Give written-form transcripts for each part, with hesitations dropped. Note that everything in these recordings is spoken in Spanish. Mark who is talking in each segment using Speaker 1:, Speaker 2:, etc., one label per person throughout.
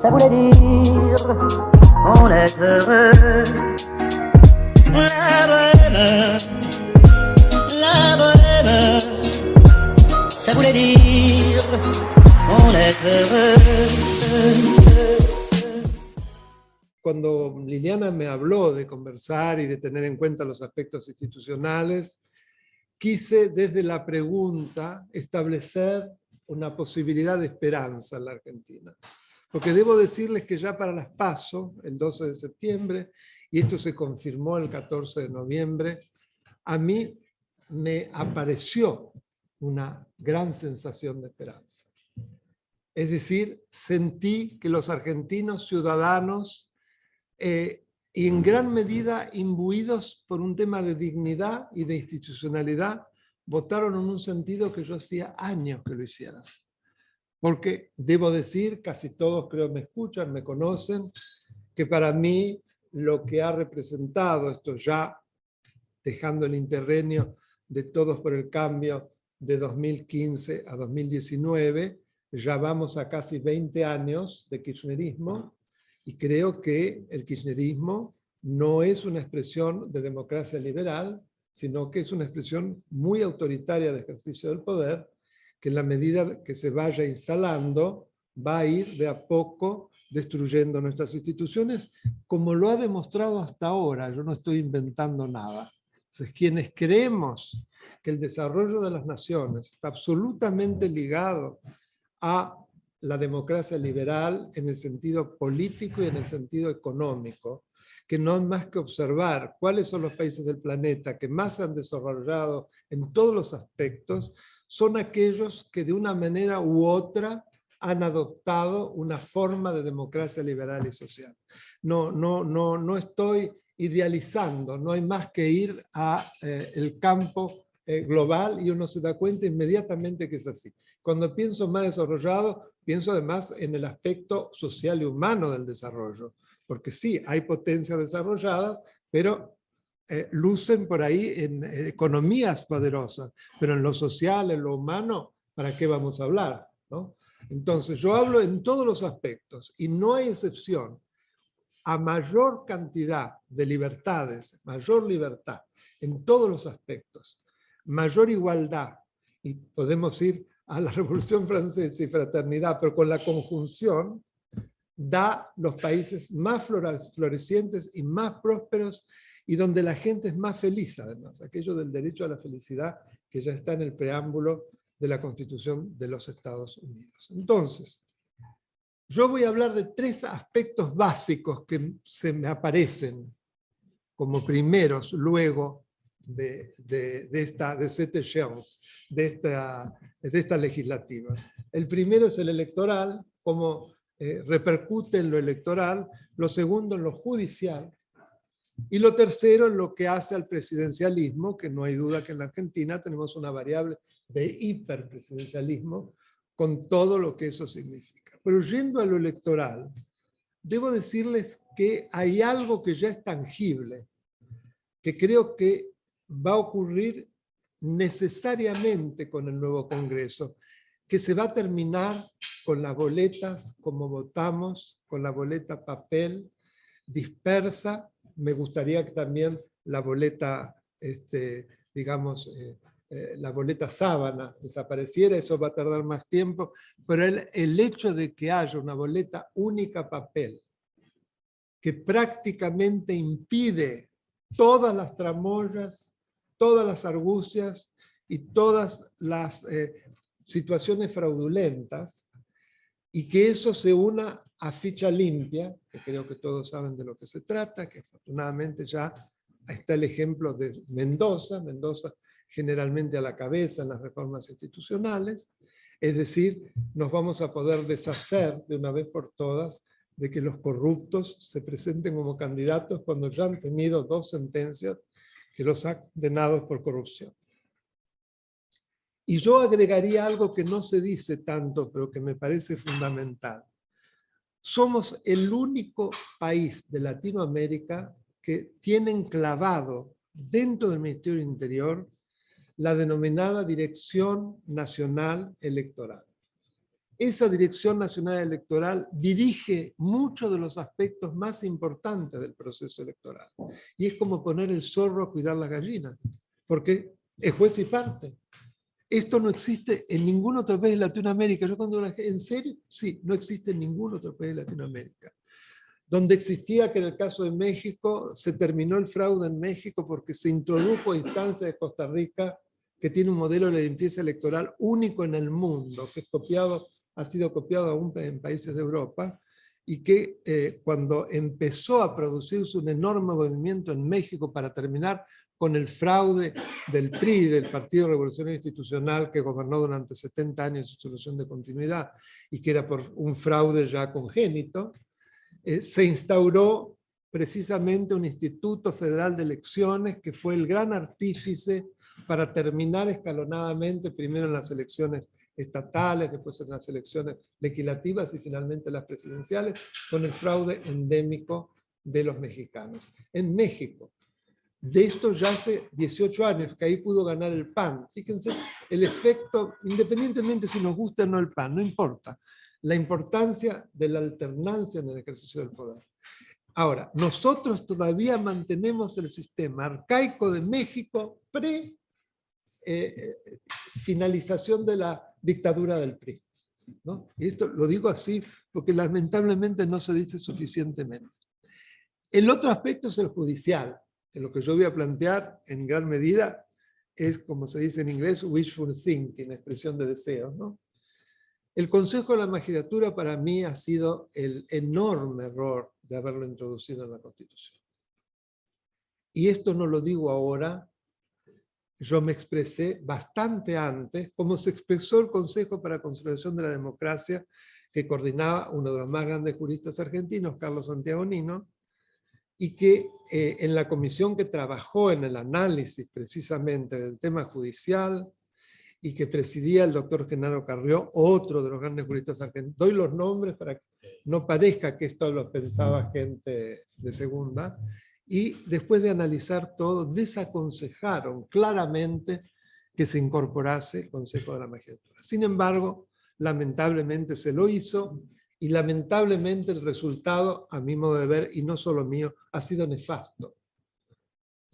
Speaker 1: ça voulait dire on est heureux. La bohème, ça voulait dire on est heureux.
Speaker 2: Cuando Liliana me habló de conversar y de tener en cuenta los aspectos institucionales, quise desde la pregunta establecer una posibilidad de esperanza en la Argentina. Porque debo decirles que ya para las PASO, el 12 de septiembre, y esto se confirmó el 14 de noviembre, a mí me apareció una gran sensación de esperanza. Es decir, sentí que los argentinos ciudadanos, y en gran medida imbuidos por un tema de dignidad y de institucionalidad, votaron en un sentido que yo hacía años que lo hicieran. Porque debo decir, casi todos creo me escuchan, me conocen, que para mí lo que ha representado esto ya, dejando el interregno de Todos por el Cambio de 2015 a 2019, ya vamos a casi 20 años de kirchnerismo, y creo que el kirchnerismo no es una expresión de democracia liberal, sino que es una expresión muy autoritaria de ejercicio del poder, que en la medida que se vaya instalando, va a ir de a poco destruyendo nuestras instituciones, como lo ha demostrado hasta ahora. Yo no estoy inventando nada. Entonces, quienes creemos que el desarrollo de las naciones está absolutamente ligado a la democracia liberal en el sentido político y en el sentido económico, que no es más que observar cuáles son los países del planeta que más se han desarrollado en todos los aspectos, son aquellos que de una manera u otra han adoptado una forma de democracia liberal y social. No estoy idealizando, no hay más que ir al campo global y uno se da cuenta inmediatamente que es así. Cuando pienso más desarrollado, pienso además en el aspecto social y humano del desarrollo, porque sí, hay potencias desarrolladas, pero lucen por ahí en economías poderosas, pero en lo social, en lo humano, ¿para qué vamos a hablar? ¿No? Entonces, yo hablo en todos los aspectos y no hay excepción. A mayor cantidad de libertades, mayor libertad en todos los aspectos, mayor igualdad, y podemos ir a la Revolución Francesa y fraternidad, pero con la conjunción, da los países más florecientes y más prósperos y donde la gente es más feliz además, aquello del derecho a la felicidad que ya está en el preámbulo de la Constitución de los Estados Unidos. Entonces, yo voy a hablar de tres aspectos básicos que se me aparecen como primeros luego de estas legislativas. El primero es el electoral, cómo repercute en lo electoral, lo segundo en lo judicial, y lo tercero en lo que hace al presidencialismo, que no hay duda que en la Argentina tenemos una variable de hiperpresidencialismo, con todo lo que eso significa. Pero yendo a lo electoral, debo decirles que hay algo que ya es tangible, que creo que va a ocurrir necesariamente con el nuevo Congreso, que se va a terminar con las boletas como votamos, con la boleta papel dispersa. Me gustaría que también la boleta, la boleta sábana desapareciera, eso va a tardar más tiempo, pero el hecho de que haya una boleta única papel, que prácticamente impide todas las tramoyas, todas las argucias y todas las situaciones fraudulentas, y que eso se una a ficha limpia, que creo que todos saben de lo que se trata, que afortunadamente ya está el ejemplo de Mendoza generalmente a la cabeza en las reformas institucionales, es decir, nos vamos a poder deshacer de una vez por todas de que los corruptos se presenten como candidatos cuando ya han tenido 2 sentencias que los han condenado por corrupción. Y yo agregaría algo que no se dice tanto, pero que me parece fundamental. Somos el único país de Latinoamérica que tiene enclavado dentro del Ministerio del Interior la denominada Dirección Nacional Electoral. esa Dirección Nacional Electoral dirige muchos de los aspectos más importantes del proceso electoral. Y es como poner el zorro a cuidar las gallinas, porque es juez y parte. Esto no existe en ningún otro país de Latinoamérica. Yo cuando ¿en serio? Sí, no existe en ningún otro país de Latinoamérica. Donde existía, que en el caso de México, se terminó el fraude en México porque se introdujo a instancia de Costa Rica, que tiene un modelo de limpieza electoral único en el mundo, que es copiado, ha sido copiado aún en países de Europa, y que cuando empezó a producirse un enorme movimiento en México para terminar con el fraude del PRI, del Partido Revolucionario Institucional, que gobernó durante 70 años en solución de continuidad, y que era por un fraude ya congénito, se instauró precisamente un Instituto Federal de Elecciones que fue el gran artífice para terminar escalonadamente, primero en las elecciones estatales, después en las elecciones legislativas y finalmente las presidenciales, con el fraude endémico de los mexicanos. En México, de esto ya hace 18 años, que ahí pudo ganar el PAN. Fíjense el efecto, independientemente si nos gusta o no el PAN, no importa. La importancia de la alternancia en el ejercicio del poder. Ahora, nosotros todavía mantenemos el sistema arcaico de México pre-finalización de la dictadura del PRI, ¿no? Y esto lo digo así porque lamentablemente no se dice suficientemente. El otro aspecto es el judicial, que lo que yo voy a plantear en gran medida es, como se dice en inglés, wishful thinking, expresión de deseos, ¿no? El Consejo de la Magistratura para mí ha sido el enorme error de haberlo introducido en la Constitución. Y esto no lo digo ahora, yo me expresé bastante antes, como se expresó el Consejo para la Consolidación de la Democracia, que coordinaba uno de los más grandes juristas argentinos, Carlos Santiagonino, y que en la comisión que trabajó en el análisis precisamente del tema judicial, y que presidía el doctor Genaro Carrió, otro de los grandes juristas argentinos. Doy los nombres para que no parezca que esto lo pensaba gente de segunda. Y después de analizar todo, desaconsejaron claramente que se incorporase el Consejo de la Magistratura. Sin embargo, lamentablemente se lo hizo, y lamentablemente el resultado, a mi modo de ver, y no solo mío, ha sido nefasto.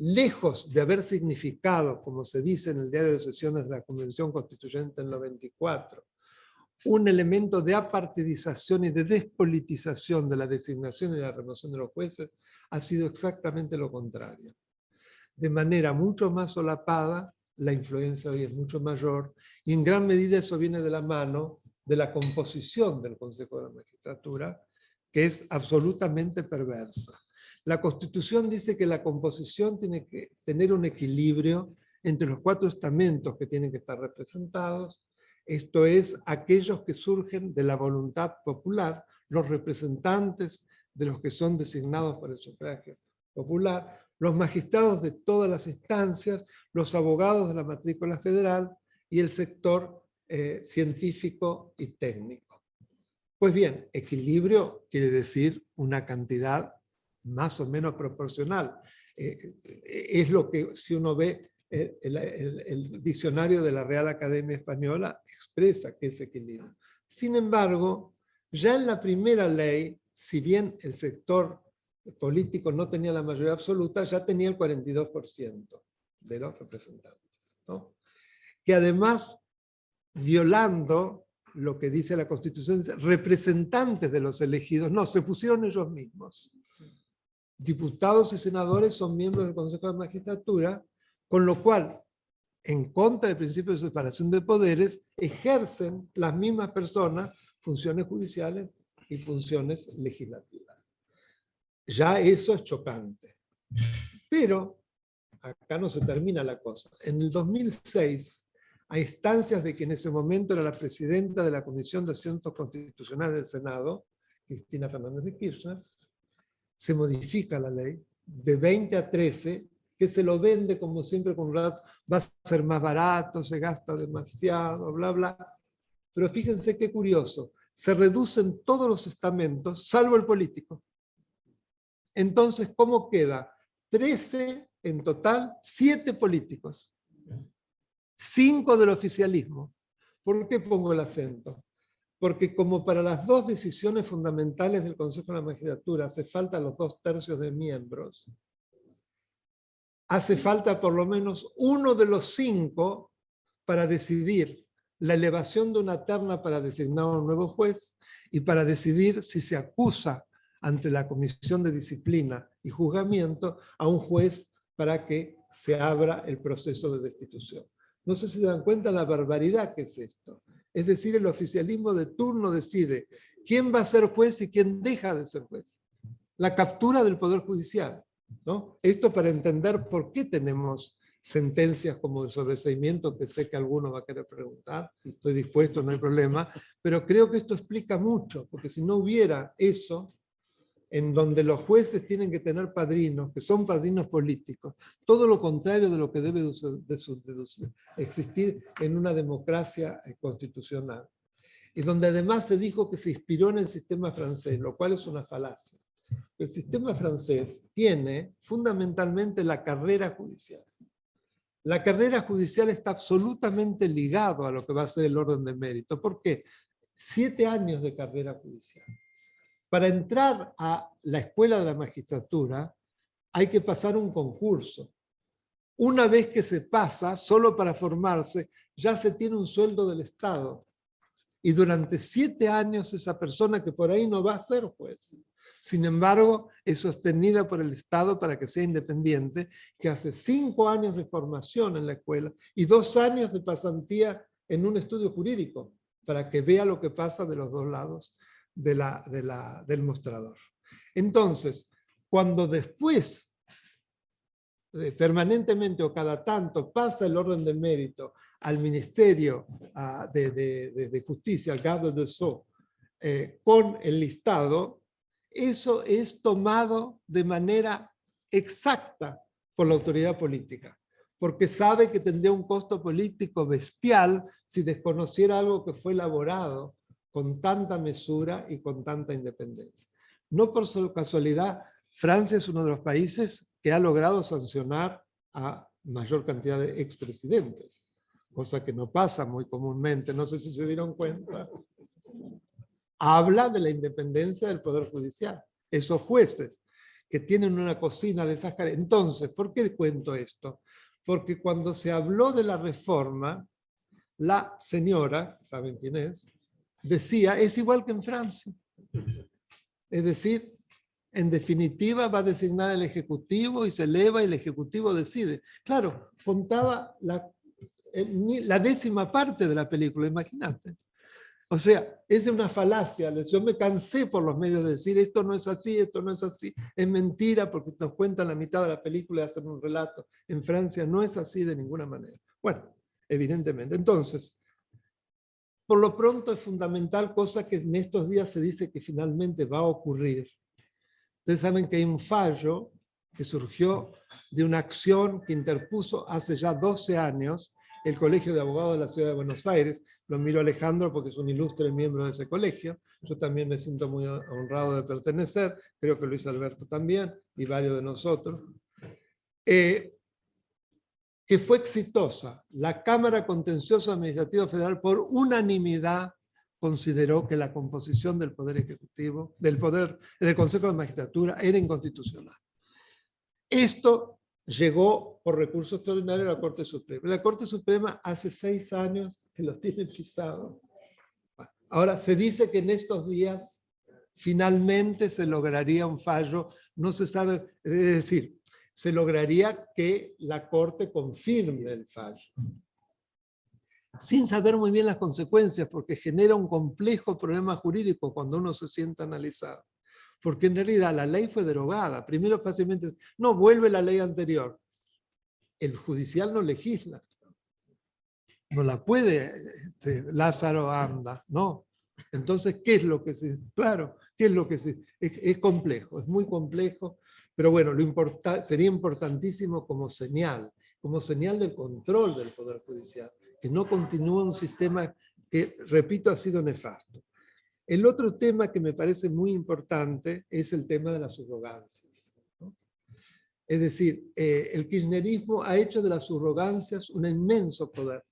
Speaker 2: Lejos de haber significado, como se dice en el diario de sesiones de la Convención Constituyente del 94, un elemento de apartidización y de despolitización de la designación y la remoción de los jueces, ha sido exactamente lo contrario. De manera mucho más solapada, la influencia hoy es mucho mayor, y en gran medida eso viene de la mano de la composición del Consejo de la Magistratura, que es absolutamente perversa. La Constitución dice que la composición tiene que tener un equilibrio entre los 4 estamentos que tienen que estar representados, esto es, aquellos que surgen de la voluntad popular, los representantes de los que son designados por el sufragio popular, los magistrados de todas las instancias, los abogados de la matrícula federal y el sector científico y técnico. Pues bien, equilibrio quiere decir una cantidad más o menos proporcional. Es lo que, si uno ve el diccionario de la Real Academia Española, expresa que es equilibrio. Sin embargo, ya en la primera ley, si bien el sector político no tenía la mayoría absoluta, ya tenía el 42% de los representantes, ¿no? Que además, violando lo que dice la Constitución, representantes de los elegidos, no, se pusieron ellos mismos. Diputados y senadores son miembros del Consejo de la Magistratura, con lo cual, en contra del principio de separación de poderes, ejercen las mismas personas funciones judiciales y funciones legislativas. Ya eso es chocante. Pero acá no se termina la cosa. En el 2006, a instancias de que en ese momento era la presidenta de la Comisión de Asuntos Constitucionales del Senado, Cristina Fernández de Kirchner, se modifica la ley de 20 a 13, que se lo vende como siempre con un rato, va a ser más barato, se gasta demasiado, bla, bla. Pero fíjense qué curioso, se reducen todos los estamentos, salvo el político. Entonces, ¿cómo queda? 13 en total, 7 políticos, 5 del oficialismo. ¿Por qué pongo el acento? porque como para las dos decisiones fundamentales del Consejo de la Magistratura hace falta los 2/3 de miembros, hace falta por lo menos uno de los 5 para decidir la elevación de una terna para designar a un nuevo juez y para decidir si se acusa ante la Comisión de Disciplina y Juzgamiento a un juez para que se abra el proceso de destitución. No sé si se dan cuenta la barbaridad que es esto. Es decir, el oficialismo de turno decide quién va a ser juez y quién deja de ser juez. La captura del Poder Judicial, ¿no? Esto para entender por qué tenemos sentencias como el sobreseimiento, que sé que alguno va a querer preguntar, estoy dispuesto, no hay problema, pero creo que esto explica mucho, porque si no hubiera eso, en donde los jueces tienen que tener padrinos, que son padrinos políticos, todo lo contrario de lo que debe existir en una democracia constitucional, y donde además se dijo que se inspiró en el sistema francés, lo cual es una falacia. El sistema francés tiene fundamentalmente la carrera judicial. La carrera judicial está absolutamente ligado a lo que va a ser el orden de mérito. ¿Por qué? 7 años de carrera judicial. Para entrar a la escuela de la magistratura hay que pasar un concurso. Una vez que se pasa, solo para formarse, ya se tiene un sueldo del Estado. Y durante 7 años esa persona que por ahí no va a ser juez, sin embargo, es sostenida por el Estado para que sea independiente, que hace 5 años de formación en la escuela y 2 años de pasantía en un estudio jurídico, para que vea lo que pasa de los dos lados del mostrador. Entonces, cuando después, permanentemente o cada tanto, pasa el orden de mérito al Ministerio de Justicia, al Garde des Sceaux, con el listado, eso es tomado de manera exacta por la autoridad política, porque sabe que tendría un costo político bestial si desconociera algo que fue elaborado con tanta mesura y con tanta independencia. No por casualidad, Francia es uno de los países que ha logrado sancionar a mayor cantidad de expresidentes, cosa que no pasa muy comúnmente, no sé si se dieron cuenta. Habla de la independencia del Poder Judicial. Esos jueces que tienen una cocina de esas características. Entonces, ¿por qué cuento esto? Porque cuando se habló de la reforma, la señora, ¿saben quién es?, decía, es igual que en Francia. Es decir, en definitiva va a designar el Ejecutivo y se eleva y el Ejecutivo decide. Claro, contaba la 10ª parte de la película, imagínate. O sea, es de una falacia. Yo me cansé por los medios de decir esto no es así, esto no es así. Es mentira porque nos cuentan la mitad de la película y hacen un relato. En Francia no es así de ninguna manera. Bueno, evidentemente. Entonces, por lo pronto es fundamental, cosa que en estos días se dice que finalmente va a ocurrir. Ustedes saben que hay un fallo que surgió de una acción que interpuso hace ya 12 años el Colegio de Abogados de la Ciudad de Buenos Aires. Lo miro a Alejandro porque es un ilustre miembro de ese colegio. Yo también me siento muy honrado de pertenecer, creo que Luis Alberto también y varios de nosotros. Que fue exitosa. La Cámara Contencioso Administrativa Federal por unanimidad consideró que la composición del Poder Ejecutivo, del Consejo de Magistratura era inconstitucional. Esto llegó por recurso extraordinario a la Corte Suprema. La Corte Suprema hace 6 años que los tiene pisados. Ahora, se dice que en estos días finalmente se lograría un fallo, no se sabe, es decir, se lograría que la Corte confirme el fallo, sin saber muy bien las consecuencias, porque genera un complejo problema jurídico cuando uno se sienta a analizar. Porque en realidad la ley fue derogada. Primero fácilmente, no, vuelve la ley anterior. El judicial no legisla. No la puede Lázaro Anda, ¿no? Entonces, ¿qué es lo que se...? Claro, ¿qué es lo que se...? Es complejo, es muy complejo, pero bueno, sería importantísimo como señal del control del Poder Judicial, que no continúe un sistema que, repito, ha sido nefasto. El otro tema que me parece muy importante es el tema de las subrogancias, ¿no? Es decir, el kirchnerismo ha hecho de las subrogancias un inmenso poder.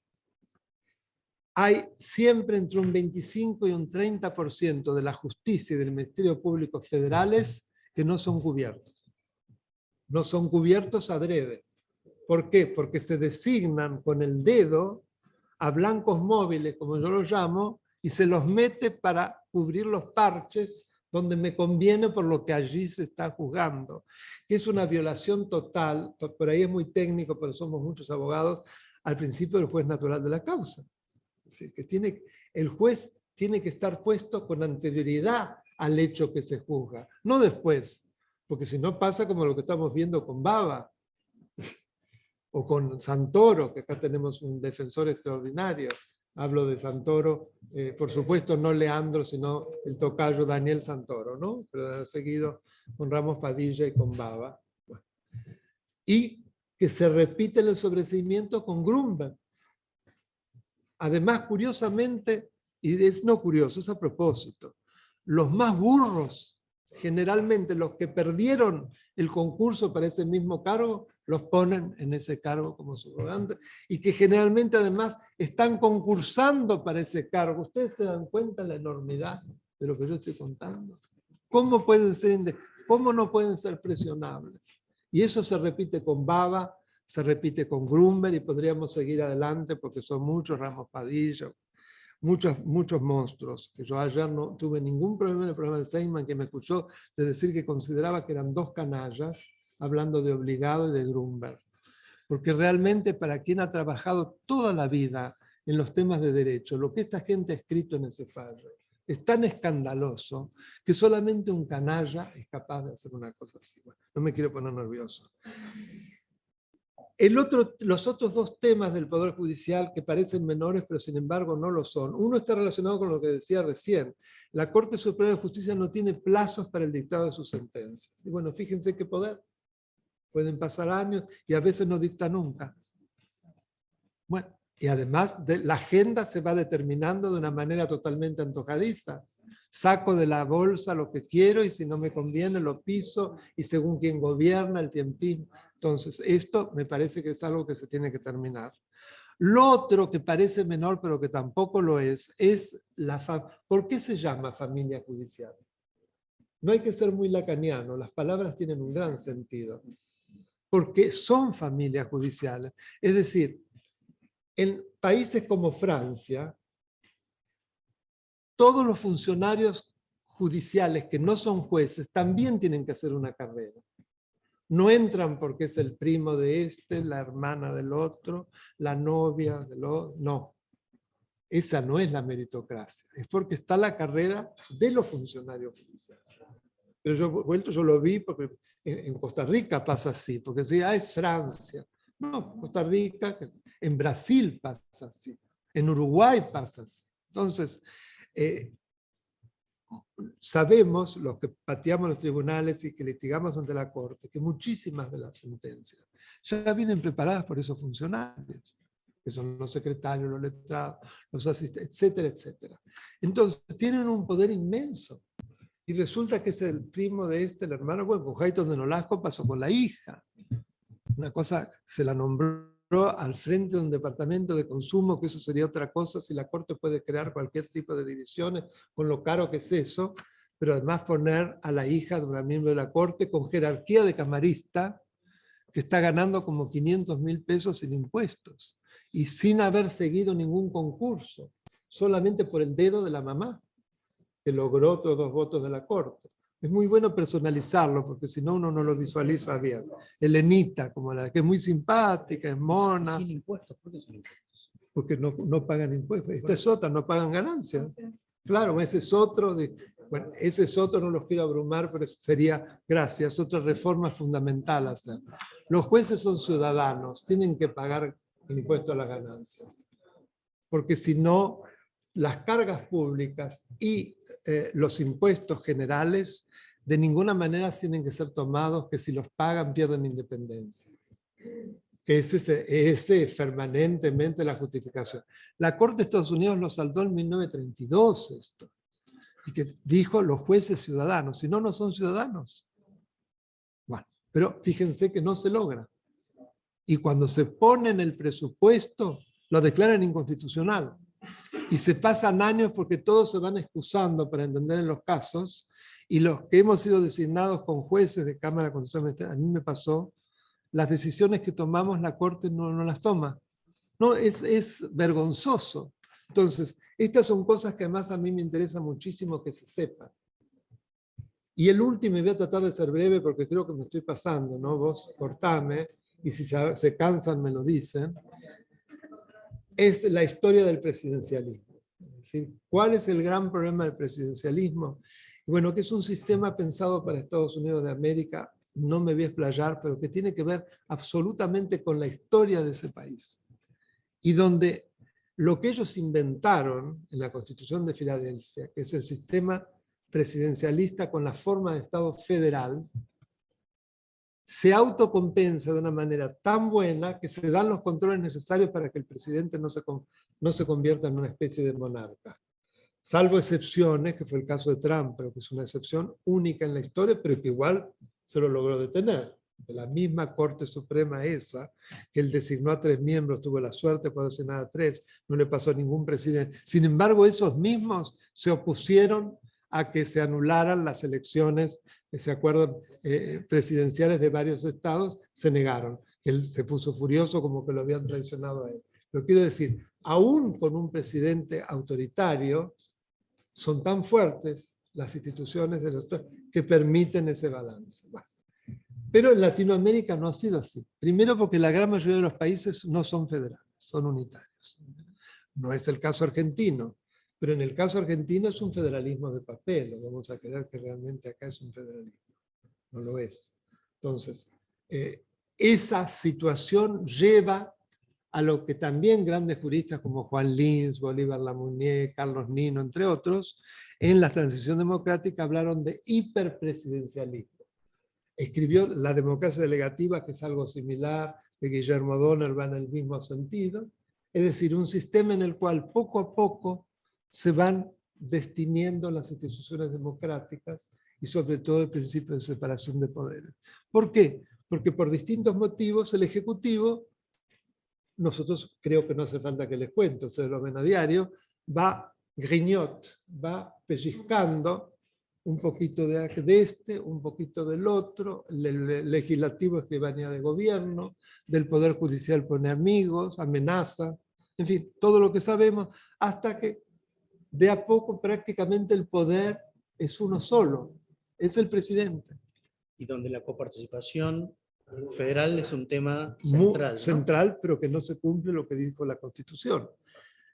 Speaker 2: hay siempre entre un 25 y un 30% de la justicia y del Ministerio Público federales que no son cubiertos. No son cubiertos adrede. ¿Por qué? Porque se designan con el dedo a blancos móviles, como yo los llamo, y se los mete para cubrir los parches donde me conviene por lo que allí se está juzgando, que es una violación total, por ahí es muy técnico, pero somos muchos abogados, al principio del juez natural de la causa. Es decir, que el juez tiene que estar puesto con anterioridad al hecho que se juzga, no después, porque si no pasa como lo que estamos viendo con Baba, o con Santoro, que acá tenemos un defensor extraordinario. Hablo de Santoro, por supuesto no Leandro, sino el tocayo Daniel Santoro, ¿no? Pero seguido con Ramos Padilla y con Baba. Bueno. Y que se repite el sobreseimiento con Grunberg. Además, curiosamente, y es no curioso, es a propósito, los más burros, generalmente los que perdieron el concurso para ese mismo cargo, los ponen en ese cargo como subrogantes, y que generalmente además están concursando para ese cargo. ¿Ustedes se dan cuenta de la enormidad de lo que yo estoy contando? ¿Cómo no pueden ser presionables? Y eso se repite con Baba, se repite con Grunberg, y podríamos seguir adelante porque son muchos, Ramos Padilla, muchos monstruos, que yo ayer no tuve ningún problema en el programa de Steinman, que me escuchó de decir que consideraba que eran dos canallas, hablando de Obligado y de Grunberg. Porque realmente para quien ha trabajado toda la vida en los temas de derecho, lo que esta gente ha escrito en ese fallo es tan escandaloso que solamente un canalla es capaz de hacer una cosa así. Bueno, no me quiero poner nervioso. Los otros dos temas del Poder Judicial que parecen menores, pero sin embargo no lo son. Uno está relacionado con lo que decía recién. La Corte Suprema de Justicia no tiene plazos para el dictado de sus sentencias. Y bueno, fíjense qué poder. Pueden pasar años y a veces no dicta nunca. Bueno, y además la agenda se va determinando de una manera totalmente antojadiza. Saco de la bolsa lo que quiero y si no me conviene lo piso y según quien gobierna el tiempismo. Entonces, esto me parece que es algo que se tiene que terminar. Lo otro que parece menor pero que tampoco lo es ¿por qué se llama familia judicial? No hay que ser muy lacaniano, las palabras tienen un gran sentido. Porque son familias judiciales. Es decir, en países como Francia, todos los funcionarios judiciales que no son jueces también tienen que hacer una carrera. No entran porque es el primo de este, la hermana del otro, la novia del otro. No. Esa no es la meritocracia. Es porque está la carrera de los funcionarios judiciales. Pero yo lo vi porque en Costa Rica pasa así, porque decía, es Francia. No, Costa Rica, en Brasil pasa así, en Uruguay pasa así. Entonces, sabemos, los que pateamos los tribunales y que litigamos ante la Corte, que muchísimas de las sentencias ya vienen preparadas por esos funcionarios, que son los secretarios, los letrados, los asistentes, etcétera, etcétera. Entonces, tienen un poder inmenso. Y resulta que es el primo de el hermano, bueno, con Hayton de Nolasco pasó con la hija. Una cosa, se la nombró al frente de un departamento de consumo, que eso sería otra cosa, si la Corte puede crear cualquier tipo de divisiones, con lo caro que es eso, pero además poner a la hija de un miembro de la Corte con jerarquía de camarista, que está ganando como 500.000 pesos en impuestos, y sin haber seguido ningún concurso, solamente por el dedo de la mamá, que logró otros 2 votos de la Corte. Es muy bueno personalizarlo, porque si no uno no lo visualiza bien. Elenita, como la que es muy simpática, es mona.
Speaker 3: Sin impuestos, ¿por qué sin impuestos?
Speaker 2: Porque no pagan impuestos. Esta es otra, no pagan ganancias. Claro, ese es otro, bueno, ese es otro, no los quiero abrumar, pero sería, gracias, otra reforma fundamental hacer. Los jueces son ciudadanos, tienen que pagar impuestos a las ganancias. Porque si no, las cargas públicas y los impuestos generales de ninguna manera tienen que ser tomados que si los pagan pierden independencia. Que ese es permanentemente la justificación. La Corte de Estados Unidos lo saldó en 1932 esto. Y que dijo los jueces ciudadanos, si no, no son ciudadanos. Bueno, pero fíjense que no se logra. Y cuando se pone en el presupuesto, lo declaran inconstitucional. y se pasan años porque todos se van excusando para entender en los casos, y los que hemos sido designados con jueces de Cámara, a mí me pasó, las decisiones que tomamos la Corte no las toma. No, es vergonzoso. Entonces, estas son cosas que además a mí me interesa muchísimo que se sepan. Y el último, y voy a tratar de ser breve porque creo que me estoy pasando, ¿no? Vos cortame, y si se cansan me lo dicen, es la historia del presidencialismo. Es decir, ¿cuál es el gran problema del presidencialismo? Bueno, que es un sistema pensado para Estados Unidos de América, no me voy a explayar, pero que tiene que ver absolutamente con la historia de ese país. Y donde lo que ellos inventaron en la Constitución de Filadelfia, que es el sistema presidencialista con la forma de Estado federal, se autocompensa de una manera tan buena que se dan los controles necesarios para que el presidente no se convierta en una especie de monarca. Salvo excepciones, que fue el caso de Trump, pero que es una excepción única en la historia, pero que igual se lo logró detener. De la misma Corte Suprema esa, que él designó a 3 miembros, tuvo la suerte de designar a 3, no le pasó a ningún presidente. Sin embargo, esos mismos se opusieron a que se anularan las elecciones, ¿se acuerdan?, presidenciales de varios estados, se negaron. Él se puso furioso como que lo habían traicionado a él. Pero quiero decir, aún con un presidente autoritario, son tan fuertes las instituciones de los estados que permiten ese balance. Bueno, pero en Latinoamérica no ha sido así. Primero porque la gran mayoría de los países no son federales, son unitarios. No es el caso argentino, pero en el caso argentino es un federalismo de papel. No vamos a creer que realmente acá es un federalismo. No lo es. Entonces, esa situación lleva a lo que también grandes juristas como Juan Lins, Bolívar Lamounier, Carlos Nino, entre otros, en la transición democrática hablaron de hiperpresidencialismo. Escribió La democracia delegativa, que es algo similar, de Guillermo Donner, va en el mismo sentido. Es decir, un sistema en el cual poco a poco se van destiniendo las instituciones democráticas y sobre todo el principio de separación de poderes. ¿Por qué? Porque por distintos motivos el Ejecutivo, nosotros creo que no hace falta que les cuente, ustedes lo ven a diario, va grignot, va pellizcando un poquito de este, un poquito del otro, el legislativo escribanía de gobierno, del poder judicial pone amigos, amenaza, en fin, todo lo que sabemos, hasta que de a poco prácticamente el poder es uno solo, es el presidente.
Speaker 3: Y donde la coparticipación federal es un tema central, ¿no?
Speaker 2: Central, pero que no se cumple lo que dijo la Constitución.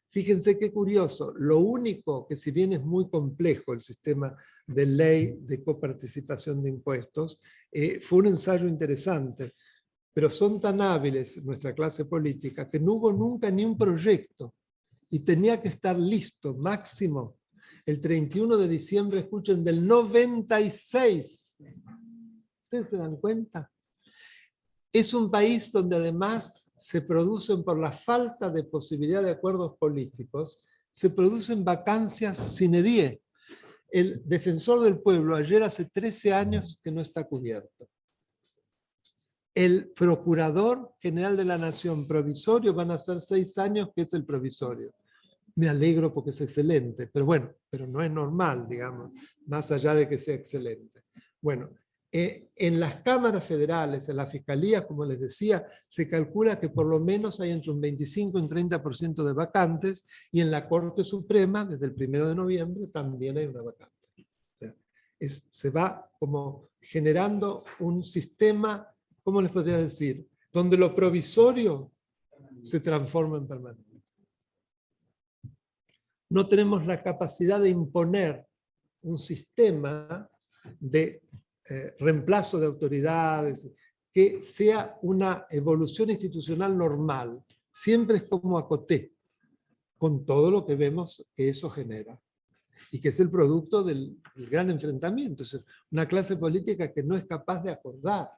Speaker 2: Fíjense qué curioso, lo único que si bien es muy complejo el sistema de ley de coparticipación de impuestos, fue un ensayo interesante, pero son tan hábiles nuestra clase política que no hubo nunca ni un proyecto y tenía que estar listo máximo el 31 de diciembre, escuchen, del 96. ¿Ustedes se dan cuenta? Es un país donde además se producen, por la falta de posibilidad de acuerdos políticos, se producen vacancias sine die. El defensor del pueblo ayer hace 13 años que no está cubierto. El procurador general de la nación provisorio van a ser 6 años que es el provisorio. Me alegro porque es excelente, pero bueno, pero no es normal, digamos, más allá de que sea excelente. Bueno, en las cámaras federales, en las fiscalías, como les decía, se calcula que por lo menos hay entre un 25 y un 30% de vacantes, y en la Corte Suprema, desde el 1 de noviembre, también hay una vacante. O sea, se va como generando un sistema, ¿cómo les podría decir?, donde lo provisorio se transforma en permanente. No tenemos la capacidad de imponer un sistema de reemplazo de autoridades, que sea una evolución institucional normal. Siempre es como acoté, con todo lo que vemos que eso genera. Y que es el producto del gran enfrentamiento. Es una clase política que no es capaz de acordar,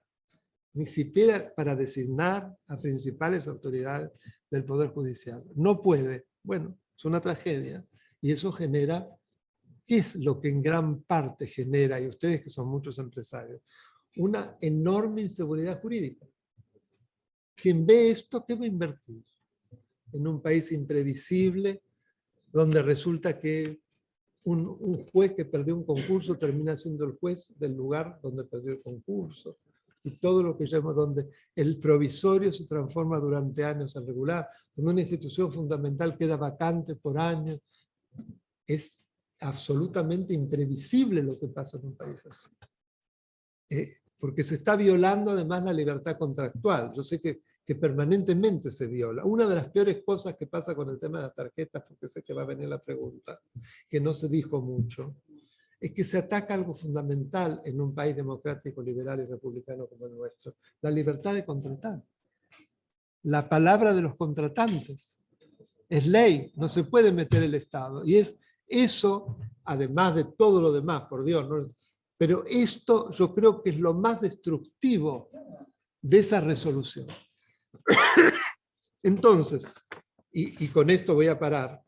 Speaker 2: ni siquiera para designar a principales autoridades del Poder Judicial. No puede. Bueno, es una tragedia. Y eso genera... ¿Qué es lo que en gran parte genera, y ustedes que son muchos empresarios? Una enorme inseguridad jurídica. Quien ve esto, ¿qué va a invertir? En un país imprevisible, donde resulta que un juez que perdió un concurso termina siendo el juez del lugar donde perdió el concurso. Y todo lo que llama donde el provisorio se transforma durante años en regular, donde una institución fundamental queda vacante por años. Es absolutamente imprevisible lo que pasa en un país así. Porque se está violando además la libertad contractual. Yo sé que permanentemente se viola. Una de las peores cosas que pasa con el tema de las tarjetas, porque sé que va a venir la pregunta, que no se dijo mucho, es que se ataca algo fundamental en un país democrático, liberal y republicano como el nuestro, la libertad de contratar. La palabra de los contratantes es ley, no se puede meter el Estado. Y es eso, además de todo lo demás, por Dios, ¿no? Pero esto yo creo que es lo más destructivo de esa resolución. Entonces, y con esto voy a parar,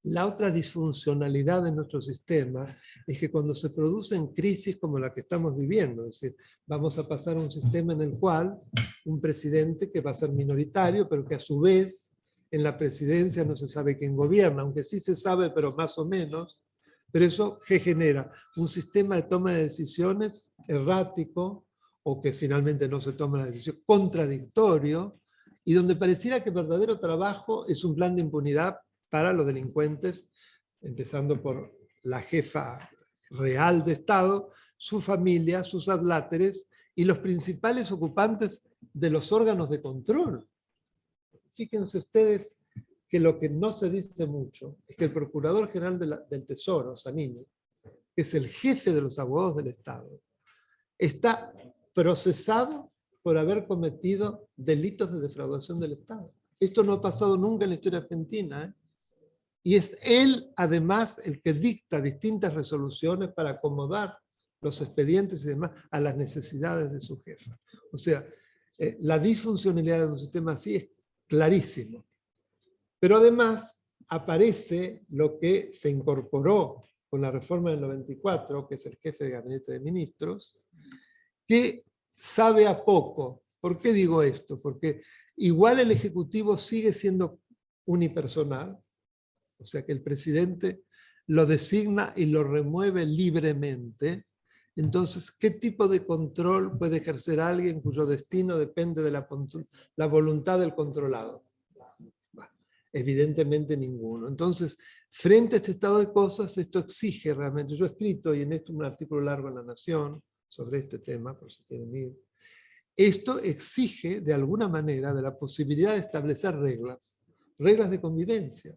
Speaker 2: la otra disfuncionalidad de nuestro sistema es que cuando se producen crisis como la que estamos viviendo, es decir, vamos a pasar a un sistema en el cual un presidente que va a ser minoritario, pero que a su vez en la presidencia no se sabe quién gobierna, aunque sí se sabe, pero más o menos, pero eso ¿qué genera? Un sistema de toma de decisiones errático, o que finalmente no se toma la decisión, contradictorio, y donde pareciera que el verdadero trabajo es un plan de impunidad para los delincuentes, empezando por la jefa real de Estado, su familia, sus adláteres y los principales ocupantes de los órganos de control. Fíjense ustedes que lo que no se dice mucho es que el Procurador General del Tesoro, Zanini, que es el jefe de los abogados del Estado, está procesado por haber cometido delitos de defraudación del Estado. Esto no ha pasado nunca en la historia argentina, ¿eh? Y es él, además, el que dicta distintas resoluciones para acomodar los expedientes y demás a las necesidades de su jefa. O sea, la disfuncionalidad de un sistema así es clarísimo. Pero además aparece lo que se incorporó con la reforma del 94, que es el jefe de gabinete de ministros, que sabe a poco. ¿Por qué digo esto? Porque igual el Ejecutivo sigue siendo unipersonal, o sea que el presidente lo designa y lo remueve libremente. Entonces, ¿qué tipo de control puede ejercer alguien cuyo destino depende de la voluntad del controlado? Bueno, evidentemente ninguno. Entonces, frente a este estado de cosas, esto exige realmente, yo he escrito, y en esto un artículo largo en La Nación, sobre este tema, por si quieren ir, esto exige de alguna manera de la posibilidad de establecer reglas de convivencia,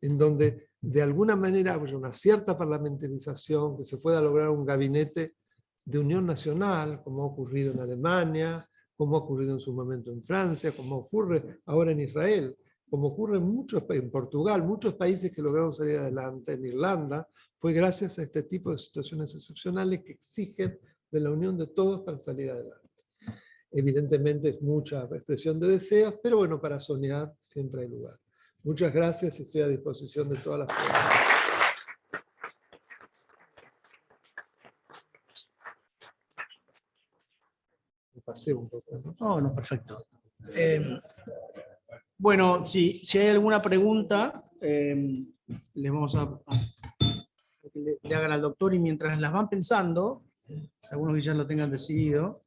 Speaker 2: en donde de alguna manera haya una cierta parlamentarización, que se pueda lograr un gabinete de unión nacional, como ha ocurrido en Alemania, como ha ocurrido en su momento en Francia, como ocurre ahora en Israel, como ocurre en Portugal, muchos países que lograron salir adelante, en Irlanda, fue gracias a este tipo de situaciones excepcionales que exigen de la unión de todos para salir adelante. Evidentemente es mucha expresión de deseos, pero bueno, para soñar siempre hay lugar. Muchas gracias y estoy a disposición de todas las preguntas. Me pasé un poco, ¿no?
Speaker 3: No, no, perfecto. Bueno, si hay alguna pregunta, les vamos a que le hagan al doctor, y mientras las van pensando, algunos que ya lo tengan decidido,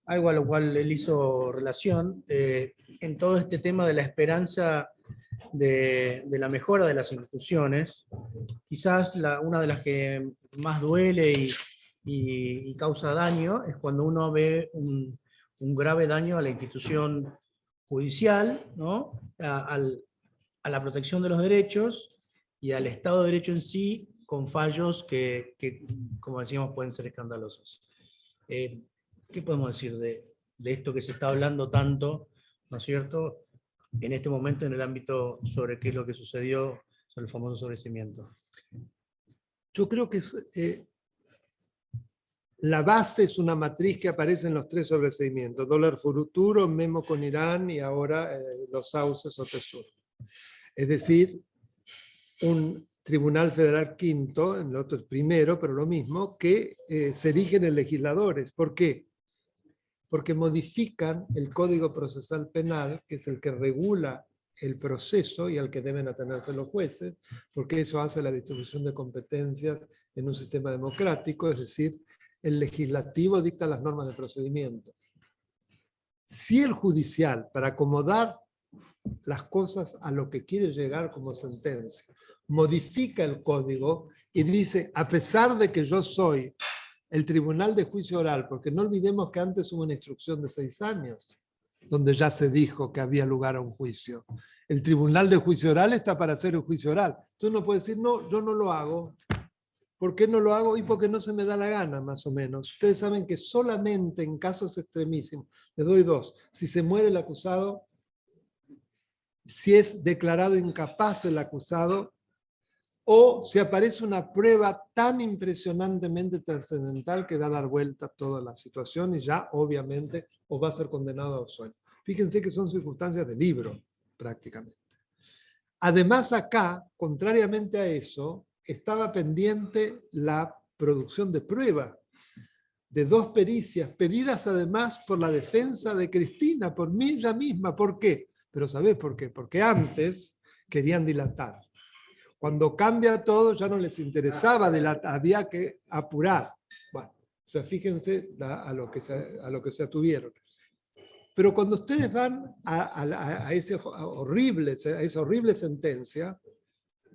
Speaker 3: algo a lo cual él hizo relación, en todo este tema de la esperanza de la mejora de las instituciones, quizás una de las que más duele y causa daño es cuando uno ve un grave daño a la institución judicial, ¿no? a la protección de los derechos y al Estado de Derecho en sí, con fallos que como decíamos, pueden ser escandalosos. ¿Qué podemos decir de esto que se está hablando tanto, ¿no es cierto?, en este momento en el ámbito sobre qué es lo que sucedió, sobre el famoso sobreseimiento?
Speaker 2: Yo creo que la base es una matriz que aparece en los tres sobreseimientos: dólar futuro, memo con Irán y ahora los sauces o Tesur. Es decir, un Tribunal Federal quinto, en el otro el primero, pero lo mismo, que se erigen en legisladores. ¿Por qué? Porque modifican el Código Procesal Penal, que es el que regula el proceso y al que deben atenerse los jueces, porque eso hace la distribución de competencias en un sistema democrático, es decir, el legislativo dicta las normas de procedimiento. Si el judicial, para acomodar las cosas a lo que quiere llegar como sentencia, modifica el código y dice, a pesar de que yo soy el tribunal de juicio oral, porque no olvidemos que antes hubo una instrucción de 6 años, donde ya se dijo que había lugar a un juicio. El tribunal de juicio oral está para hacer el juicio oral. Entonces uno puede decir, no, yo no lo hago. ¿Por qué no lo hago? Y porque no se me da la gana, más o menos. Ustedes saben que solamente en casos extremísimos, les doy 2, si se muere el acusado, si es declarado incapaz el acusado, o si aparece una prueba tan impresionantemente trascendental que va a dar vuelta a toda la situación y ya, obviamente, o va a ser condenado a absuelto. Fíjense que son circunstancias de libro, prácticamente. Además, acá, contrariamente a eso, estaba pendiente la producción de prueba de 2 pericias, pedidas además por la defensa de Cristina, por mí ella misma. ¿Por qué? Pero ¿sabés por qué? Porque antes querían dilatar. Cuando cambia todo ya no les interesaba dilatar, había que apurar. Bueno, o sea, fíjense a lo que se atuvieron. Pero cuando ustedes van a esa horrible sentencia,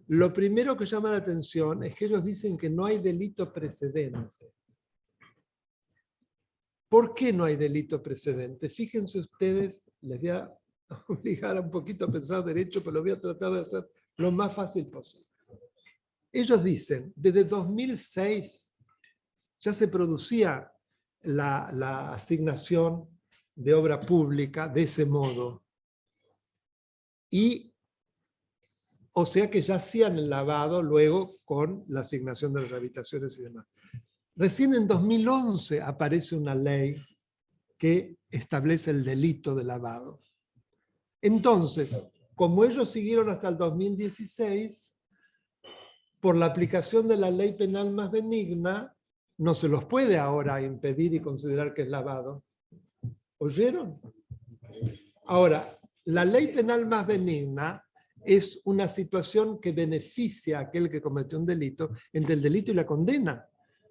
Speaker 2: lo primero que llama la atención es que ellos dicen que no hay delito precedente. ¿Por qué no hay delito precedente? Fíjense ustedes, les voy a obligar un poquito a pensar derecho, pero lo voy a tratar de hacer lo más fácil posible. Ellos dicen, desde 2006 ya se producía la asignación de obra pública de ese modo. Y, o sea que ya hacían el lavado luego con la asignación de las habitaciones y demás. Recién en 2011 aparece una ley que establece el delito de lavado. Entonces, como ellos siguieron hasta el 2016, por la aplicación de la ley penal más benigna, no se los puede ahora impedir y considerar que es lavado. ¿Oyeron? Ahora, la ley penal más benigna es una situación que beneficia a aquel que cometió un delito entre el delito y la condena.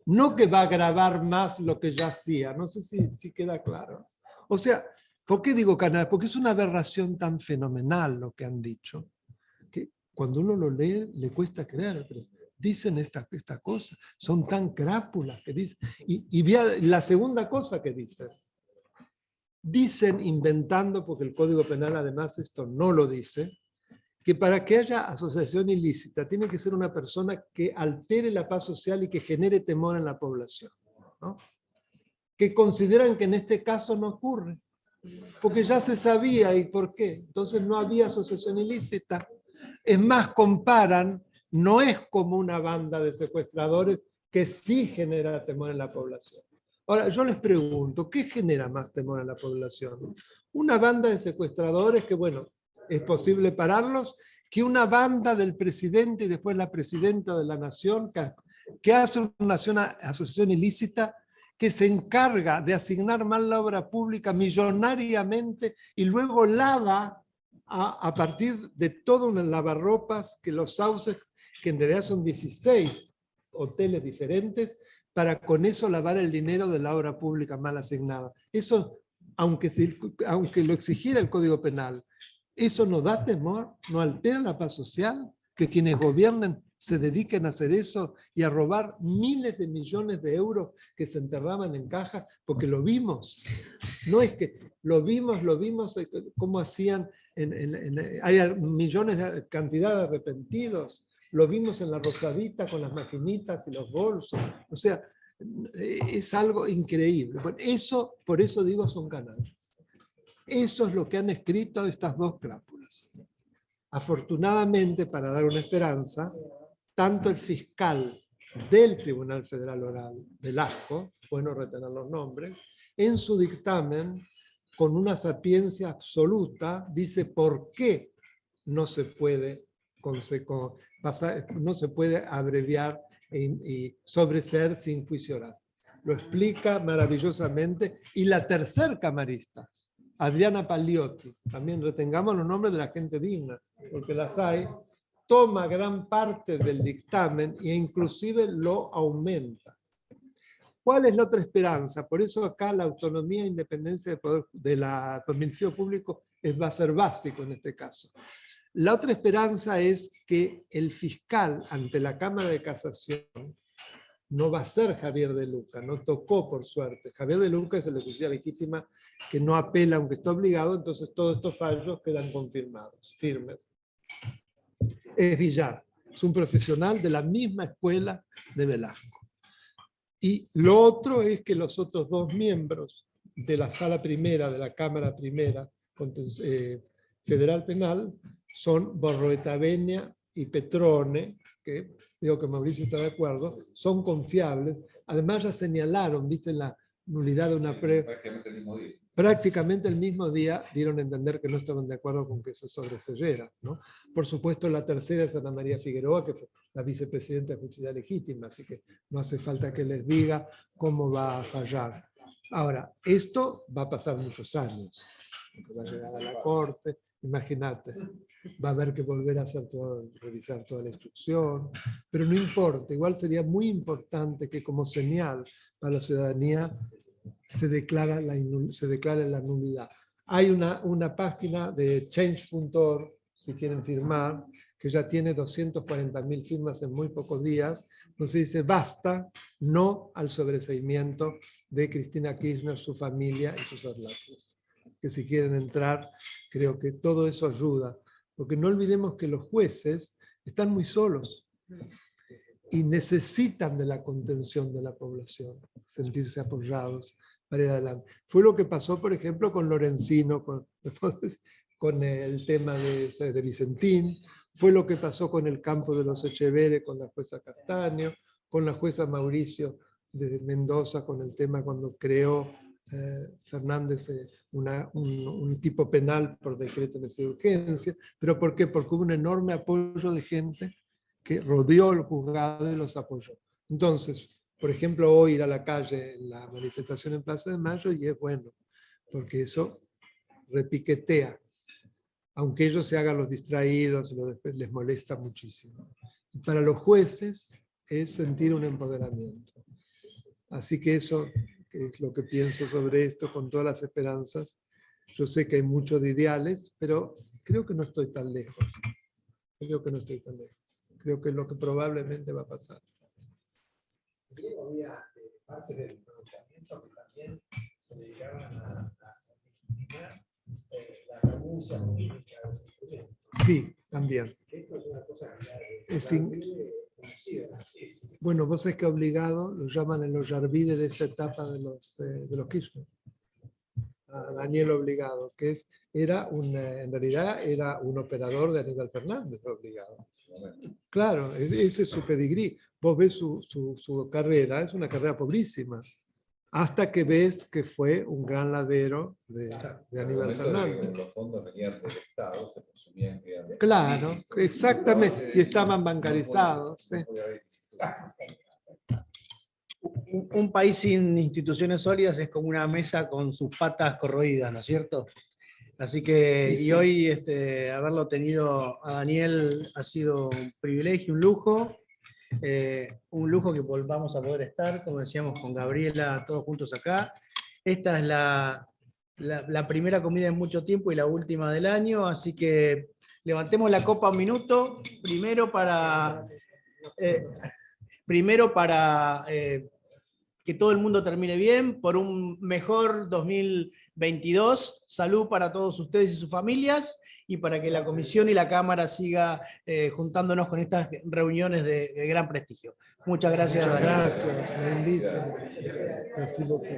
Speaker 2: No que va a agravar más lo que ya hacía. No sé si queda claro. O sea, ¿por qué digo canal? Porque es una aberración tan fenomenal lo que han dicho, que cuando uno lo lee le cuesta creer, pero dicen esta cosa, son tan crápulas que dicen. Y la segunda cosa que dicen inventando, porque el Código Penal además esto no lo dice, que para que haya asociación ilícita tiene que ser una persona que altere la paz social y que genere temor en la población, ¿no? Que consideran que en este caso no ocurre, porque ya se sabía. ¿Y por qué? Entonces no había asociación ilícita. Es más, comparan, no es como una banda de secuestradores que sí genera temor en la población. Ahora, yo les pregunto, ¿qué genera más temor en la población? Una banda de secuestradores que, bueno, es posible pararlos, que una banda del presidente y después la presidenta de la nación que hace una asociación ilícita que se encarga de asignar mal la obra pública millonariamente y luego lava a partir de todo un lavarropas, que los sauces, que en realidad son 16 hoteles diferentes, para con eso lavar el dinero de la obra pública mal asignada. Eso, aunque lo exigiera el Código Penal, ¿eso no da temor? ¿No altera la paz social? Que quienes gobiernen se dediquen a hacer eso y a robar miles de millones de euros que se enterraban en cajas, porque lo vimos. No es que lo vimos cómo hacían, hay millones de cantidad de arrepentidos, lo vimos en la Rosadita con las maquinitas y los bolsos. O sea, es algo increíble. Bueno, eso, por eso digo, son canallas. Eso es lo que han escrito estas 2 crápulas. Afortunadamente, para dar una esperanza, tanto el fiscal del Tribunal Federal Oral, Velasco, bueno retener los nombres, en su dictamen, con una sapiencia absoluta, dice por qué no se puede abreviar y sobreseer sin juicio oral. Lo explica maravillosamente. Y la tercer camarista, Adriana Paliotti, también retengamos los nombres de la gente digna, porque las hay, toma gran parte del dictamen e inclusive lo aumenta. ¿Cuál es la otra esperanza? Por eso acá la autonomía e independencia del poder del Ministerio Público va a ser básico en este caso. La otra esperanza es que el fiscal ante la Cámara de Casación no va a ser Javier de Luca, no tocó por suerte. Javier de Luca es el de justicia legítima que no apela aunque está obligado, entonces todos estos fallos quedan confirmados, firmes. Es Villar, es un profesional de la misma escuela de Velasco. Y lo otro es que los otros dos miembros de la Sala Primera, de la Cámara Primera Federal Penal, son Borroetaveña y Petrone, que digo que Mauricio está de acuerdo, son confiables. Además ya señalaron, viste, la nulidad de una prueba.
Speaker 4: Prácticamente el mismo día.
Speaker 2: Prácticamente el mismo día dieron a entender que no estaban de acuerdo con que eso sobreseyera, ¿no? Por supuesto, la tercera es Ana María Figueroa, que fue la vicepresidenta de Justicia Legítima, así que no hace falta que les diga cómo va a fallar. Ahora, esto va a pasar muchos años, porque va a llegar a la Corte, imagínate, va a haber que volver a hacer todo, revisar toda la instrucción, pero no importa, igual sería muy importante que como señal para la ciudadanía se declara la nulidad. Hay una página de change.org, si quieren firmar, que ya tiene 240.000 firmas en muy pocos días, donde dice basta, no al sobreseimiento de Cristina Kirchner, su familia y sus adláteres. Que si quieren entrar, creo que todo eso ayuda, porque no olvidemos que los jueces están muy solos y necesitan de la contención de la población, sentirse apoyados para ir adelante. Fue lo que pasó, por ejemplo, con Lorenzino, con el tema de Vicentín, fue lo que pasó con el campo de los Echeverre, con la jueza Castaño, con la jueza Mauricio de Mendoza, con el tema cuando creó Fernández un tipo penal por decreto de urgencia. ¿Pero por qué? Porque hubo un enorme apoyo de gente que rodeó el juzgado y los apoyó. Entonces, por ejemplo, hoy ir a la calle en la manifestación en Plaza de Mayo y es bueno, porque eso repiquetea. Aunque ellos se hagan los distraídos, les molesta muchísimo. Y para los jueces es sentir un empoderamiento. Así que eso es lo que pienso sobre esto con todas las esperanzas. Yo sé que hay muchos de ideales, pero creo que no estoy tan lejos. Creo que no estoy tan lejos. Creo que es lo que probablemente va a pasar.
Speaker 5: Había parte del pronunciamiento que también se dedicaban a legitimar la renuncia política de los instrumentos.
Speaker 2: Sí, también.
Speaker 5: Esto es una cosa que es conocida.
Speaker 2: Bueno, vos sabés que obligado lo llaman el Ollarvide de esta etapa de los Kirchner. A Daniel Obligado, que en realidad era un operador de Aníbal Fernández Obligado. Claro, ese es su pedigrí. Vos ves su carrera, es una carrera pobrísima. Hasta que ves que fue un gran ladero de Aníbal Fernández.
Speaker 4: Los fondos venían del Estado, se consumían.
Speaker 2: Claro, exactamente. Y estaban bancarizados. ¿Sí?
Speaker 3: Un país sin instituciones sólidas es como una mesa con sus patas corroídas, ¿no es cierto? Así que, y hoy haberlo tenido a Daniel ha sido un privilegio, un lujo que volvamos a poder estar, como decíamos, con Gabriela, todos juntos acá. Esta es la primera comida en mucho tiempo y la última del año, así que levantemos la copa un minuto, primero para que todo el mundo termine bien, por un mejor 2022, salud para todos ustedes y sus familias, y para que la Comisión y la Cámara siga juntándonos con estas reuniones de gran prestigio. Muchas gracias.
Speaker 2: Muchas gracias, bendiciones. Merci beaucoup.